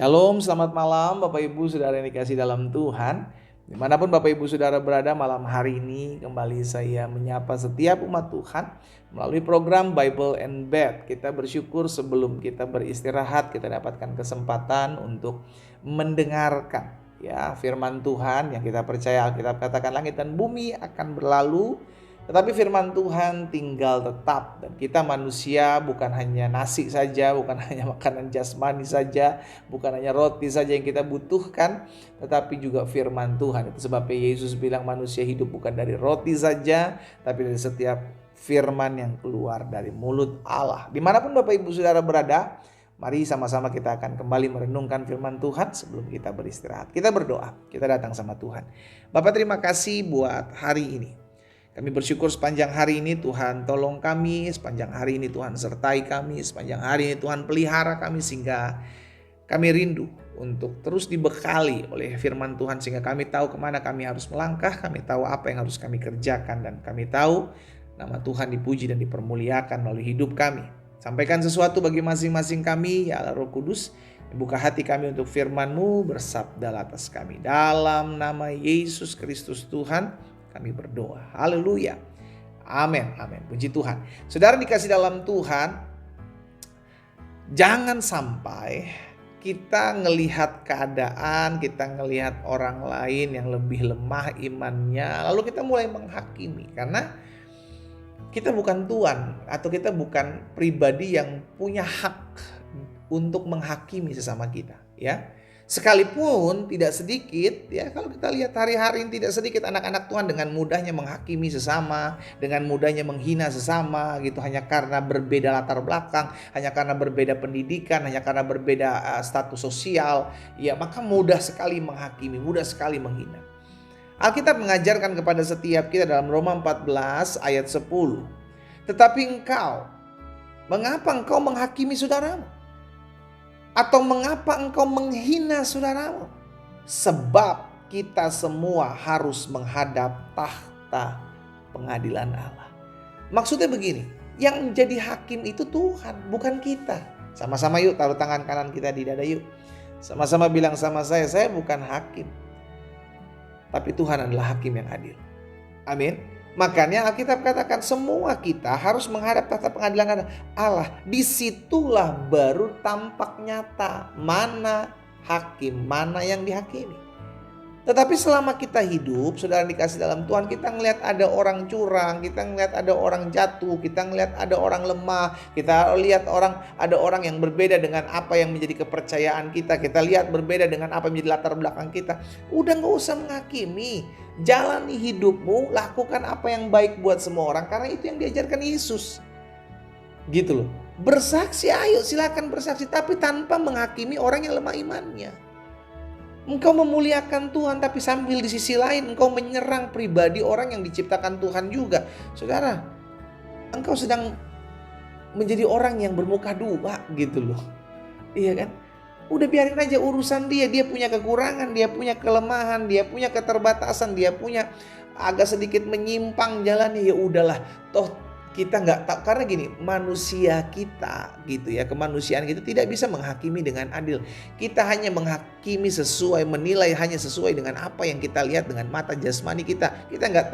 Shalom, selamat malam Bapak Ibu Saudara yang dikasih dalam Tuhan. Dimanapun Bapak Ibu Saudara berada, malam hari ini kembali saya menyapa setiap umat Tuhan melalui program Bible and Bed. Kita bersyukur sebelum kita beristirahat, kita dapatkan kesempatan untuk mendengarkan firman Tuhan yang kita percaya. Alkitab katakan langit dan bumi akan berlalu, tetapi firman Tuhan tinggal tetap. Dan kita manusia bukan hanya nasi saja, bukan hanya makanan jasmani saja, bukan hanya roti saja yang kita butuhkan, tetapi juga firman Tuhan. Itu sebabnya Yesus bilang manusia hidup bukan dari roti saja, tapi dari setiap firman yang keluar dari mulut Allah. Dimanapun Bapak Ibu Saudara berada, mari sama-sama kita akan kembali merenungkan firman Tuhan sebelum kita beristirahat. Kita berdoa, kita datang sama Tuhan. Bapak, terima kasih buat hari ini. Kami bersyukur sepanjang hari ini Tuhan tolong kami, sepanjang hari ini Tuhan sertai kami, sepanjang hari ini Tuhan pelihara kami sehingga kami rindu untuk terus dibekali oleh firman Tuhan sehingga kami tahu kemana kami harus melangkah, kami tahu apa yang harus kami kerjakan, dan kami tahu nama Tuhan dipuji dan dipermuliakan melalui hidup kami. Sampaikan sesuatu bagi masing-masing kami, ya Allah Roh Kudus, buka hati kami untuk firman-Mu, bersabdalah atas kami. Dalam nama Yesus Kristus Tuhan kami berdoa. Haleluya. Amin. Amin. Puji Tuhan. Saudara dikasih dalam Tuhan, jangan sampai kita ngelihat keadaan, kita ngelihat orang lain yang lebih lemah imannya, lalu kita mulai menghakimi. Karena kita bukan Tuhan, atau kita bukan pribadi yang punya hak untuk menghakimi sesama kita, ya. Sekalipun tidak sedikit, ya, kalau kita lihat hari-hari ini tidak sedikit anak-anak Tuhan dengan mudahnya menghakimi sesama, dengan mudahnya menghina sesama gitu, hanya karena berbeda latar belakang, hanya karena berbeda pendidikan, hanya karena berbeda status sosial, ya, maka mudah sekali menghakimi, mudah sekali menghina. Alkitab mengajarkan kepada setiap kita dalam Roma 14 ayat 10. Tetapi mengapa engkau menghakimi saudaramu? Atau mengapa engkau menghina saudaramu? Sebab kita semua harus menghadap tahta pengadilan Allah. Maksudnya begini, yang menjadi hakim itu Tuhan, bukan kita. Sama-sama yuk taruh tangan kanan kita di dada yuk. Sama-sama bilang sama saya bukan hakim, tapi Tuhan adalah hakim yang adil. Amin. Makanya Alkitab katakan semua kita harus menghadap tahta pengadilan Allah. Disitulah baru tampak nyata mana hakim, mana yang dihakimi. Tetapi selama kita hidup, saudara dikasih dalam Tuhan, kita ngelihat ada orang curang, kita ngelihat ada orang jatuh, kita ngelihat ada orang lemah, kita lihat ada orang yang berbeda dengan apa yang menjadi kepercayaan kita, kita lihat berbeda dengan apa yang menjadi latar belakang kita. Udah gak usah menghakimi, jalani hidupmu, lakukan apa yang baik buat semua orang, karena itu yang diajarkan Yesus. Gitu loh. Bersaksi, ayo silakan bersaksi, tapi tanpa menghakimi orang yang lemah imannya. Engkau memuliakan Tuhan, tapi sambil di sisi lain engkau menyerang pribadi orang yang diciptakan Tuhan juga. Saudara, engkau sedang menjadi orang yang bermuka dua gitu loh. Iya kan? Udah biarin aja urusan dia punya kekurangan, dia punya kelemahan, dia punya keterbatasan, dia punya agak sedikit menyimpang jalannya, ya udahlah. Toh kita nggak tahu, karena gini, manusia kita gitu ya, kemanusiaan kita tidak bisa menghakimi dengan adil. Kita hanya menghakimi menilai hanya sesuai dengan apa yang kita lihat dengan mata jasmani kita. Kita nggak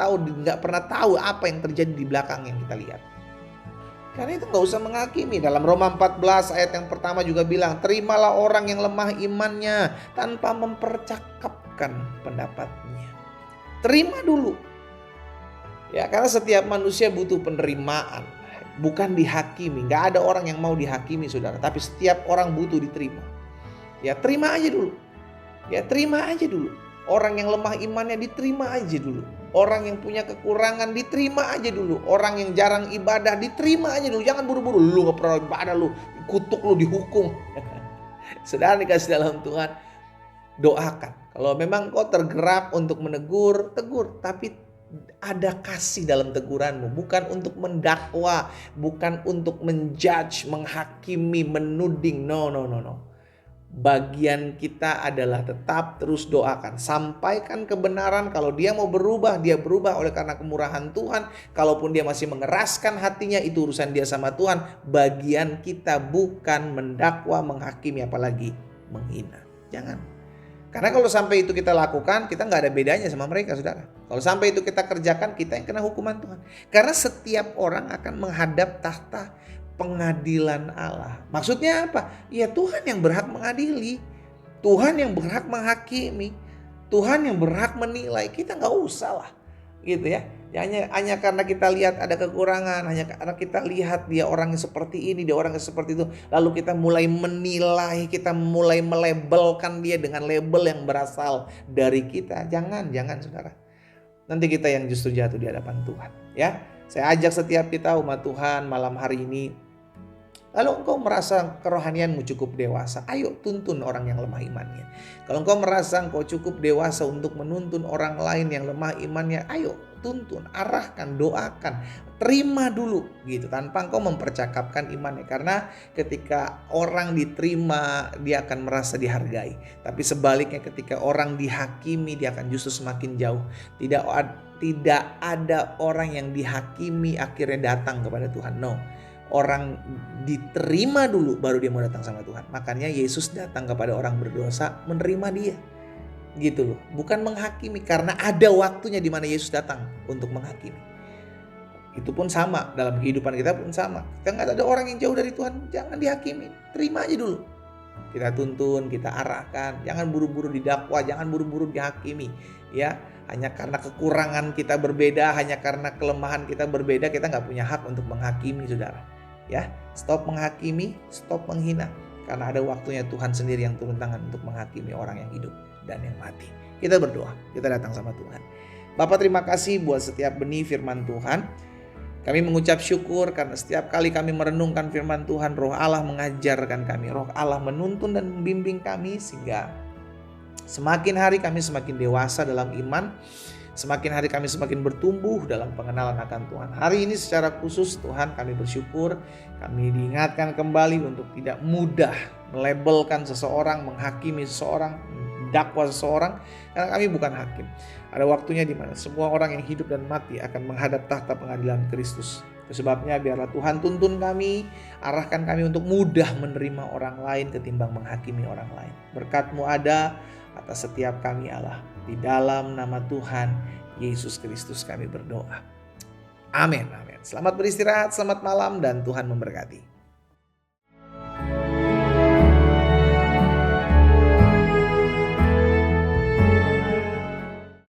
pernah tahu apa yang terjadi di belakang yang kita lihat. Karena itu nggak usah menghakimi. Dalam Roma 14 ayat yang pertama juga bilang, terimalah orang yang lemah imannya tanpa mempercakapkan pendapatnya. Terima dulu. Ya, karena setiap manusia butuh penerimaan, bukan dihakimi. Gak ada orang yang mau dihakimi, saudara. Tapi setiap orang butuh diterima. Ya, terima aja dulu. Ya, terima aja dulu. Orang yang lemah imannya diterima aja dulu. Orang yang punya kekurangan diterima aja dulu. Orang yang jarang ibadah diterima aja dulu. Jangan buru-buru, lu gak pernah ibadah, lu kutuk, lu dihukum. Saudara dikasih dalam Tuhan, doakan. Kalau memang kau tergerak untuk menegur, tegur. Tapi ada kasih dalam teguranmu, bukan untuk mendakwa, bukan untuk menjudge, menghakimi, menuding. No. Bagian kita adalah tetap terus doakan, sampaikan kebenaran. Kalau dia mau berubah, dia berubah oleh karena kemurahan Tuhan. Kalaupun dia masih mengeraskan hatinya, itu urusan dia sama Tuhan. Bagian kita bukan mendakwa, menghakimi, apalagi menghina. Jangan. Karena kalau sampai itu kita lakukan, kita nggak ada bedanya sama mereka, saudara. Kalau sampai itu kita kerjakan, kita yang kena hukuman Tuhan. Karena setiap orang akan menghadap tahta pengadilan Allah. Maksudnya apa? Ya Tuhan yang berhak mengadili. Tuhan yang berhak menghakimi. Tuhan yang berhak menilai. Kita nggak usah lah. Gitu ya. Hanya karena kita lihat ada kekurangan, hanya karena kita lihat dia orang yang seperti ini, dia orang yang seperti itu, lalu kita mulai menilai, kita mulai melabelkan dia dengan label yang berasal dari kita. Jangan saudara. Nanti kita yang justru jatuh di hadapan Tuhan. Ya, saya ajak setiap kita umat Tuhan malam hari ini. Lalu engkau merasa kerohanianmu cukup dewasa, ayo tuntun orang yang lemah imannya. Kalau engkau merasa engkau cukup dewasa untuk menuntun orang lain yang lemah imannya, ayo tuntun, arahkan, doakan, terima dulu gitu tanpa engkau mempercakapkan imannya. Karena ketika orang diterima, dia akan merasa dihargai. Tapi sebaliknya ketika orang dihakimi, dia akan justru semakin jauh. Tidak ada orang yang dihakimi akhirnya datang kepada Tuhan. No. Orang diterima dulu baru dia mau datang sama Tuhan. Makanya Yesus datang kepada orang berdosa, menerima dia. Gitu loh. Bukan menghakimi, karena ada waktunya di mana Yesus datang untuk menghakimi. Itu pun sama, dalam kehidupan kita pun sama. Kita nggak ada orang yang jauh dari Tuhan, jangan dihakimi. Terima aja dulu. Kita tuntun, kita arahkan. Jangan buru-buru didakwa, jangan buru-buru dihakimi. Ya, hanya karena kekurangan kita berbeda, hanya karena kelemahan kita berbeda, kita nggak punya hak untuk menghakimi, saudara. Ya, stop menghakimi, stop menghina. Karena ada waktunya Tuhan sendiri yang turun tangan untuk menghakimi orang yang hidup dan yang mati. Kita berdoa, kita datang sama Tuhan. Bapak, terima kasih buat setiap benih firman Tuhan. Kami mengucap syukur karena setiap kali kami merenungkan firman Tuhan, Roh Allah mengajarkan kami, Roh Allah menuntun dan membimbing kami, sehingga semakin hari kami semakin dewasa dalam iman, semakin hari kami semakin bertumbuh dalam pengenalan akan Tuhan. Hari ini secara khusus Tuhan, kami bersyukur, kami diingatkan kembali untuk tidak mudah melabelkan seseorang, menghakimi seseorang, mendakwa seseorang, karena kami bukan hakim. Ada waktunya di mana semua orang yang hidup dan mati akan menghadap tahta pengadilan Kristus. Itu sebabnya biarlah Tuhan tuntun kami, arahkan kami untuk mudah menerima orang lain ketimbang menghakimi orang lain. Berkat-Mu ada atas setiap kami Allah. Di dalam nama Tuhan Yesus Kristus kami berdoa. Amin. Selamat beristirahat, selamat malam, dan Tuhan memberkati.